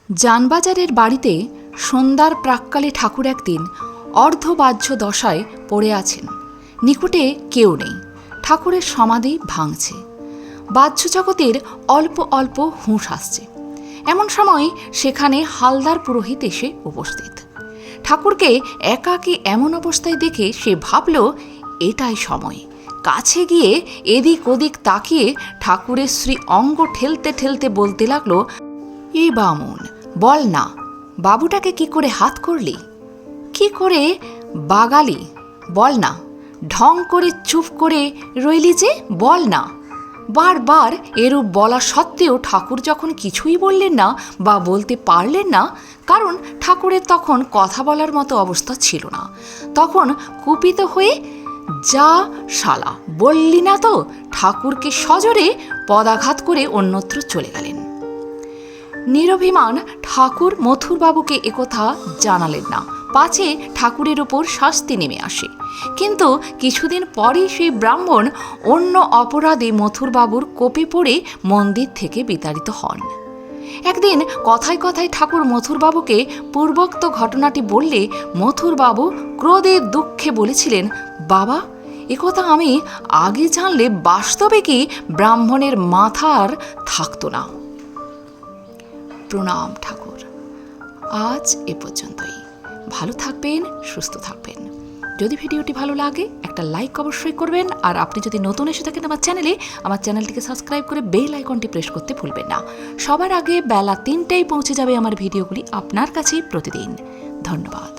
জানবাজারের বাড়িতে সন্ধ্যার প্রাক্কালে ঠাকুর একদিন অর্ধবাহ্য দশায় পড়ে আছেন। নিকটে কেউ নেই। ঠাকুরের সমাধি ভাঙছে। বাহ্য জগতের অল্প অল্প হুঁশ আসছে। এমন সময় সেখানে হালদার পুরোহিত এসে উপস্থিত। ঠাকুরকে একাকী এমন অবস্থায় দেখে সে ভাবল এটাই সময়। কাছে গিয়ে এদিক ওদিক তাকিয়ে ঠাকুরের শ্রী অঙ্গ ঠেলতে ঠেলতে বলতে লাগলো, এ বামুন, বল না, বাবুটাকে কি করে হাত করলি, কি করে বাগালি, বল না, ঢং করে চুপ করে রইলি যে, বল না। বারবার এরূপ বলা সত্ত্বেও ঠাকুর যখন কিছুই বললেন না বা বলতে পারলেন না, কারণ ঠাকুরের তখন কথা বলার মতো অবস্থা ছিল না, তখন কুপিত হয়ে, যা শালা, বললি না তো, ঠাকুরকে সজোরে পদাঘাত করে অন্যত্র চলে গেলেন। নিরভিমান ঠাকুর মথুরবাবুকে একথা জানালেন না, পাছে ঠাকুরের ওপর শাস্তি নেমে আসে। কিন্তু কিছুদিন পরেই সেই ব্রাহ্মণ অন্য অপরাধে মথুরবাবুর কোপে পড়ে মন্দির থেকে বিতাড়িত হন। একদিন কথায় কথায় ঠাকুর মথুরবাবুকে পূর্বোক্ত ঘটনাটি বললে মথুরবাবু ক্রোধে দুঃখে বলেছিলেন, বাবা, একথা আমি আগে জানলে বাস্তবে কি ব্রাহ্মণের মাথা আর থাকতো না। প্রণাম ঠাকুর। আজ এ পর্যন্তই। ভালো থাকবেন, সুস্থ থাকবেন। যদি ভিডিওটি ভালো লাগে একটা লাইক অবশ্যই করবেন, আর আপনি যদি নতুন এসে থাকেন আমার চ্যানেলটিকে সাবস্ক্রাইব করে বেল আইকনটি প্রেস করতে ভুলবেন না। সবার আগে বেলা 3টায় পৌঁছে যাবে আমার ভিডিওগুলি আপনার কাছেই প্রতিদিন। ধন্যবাদ।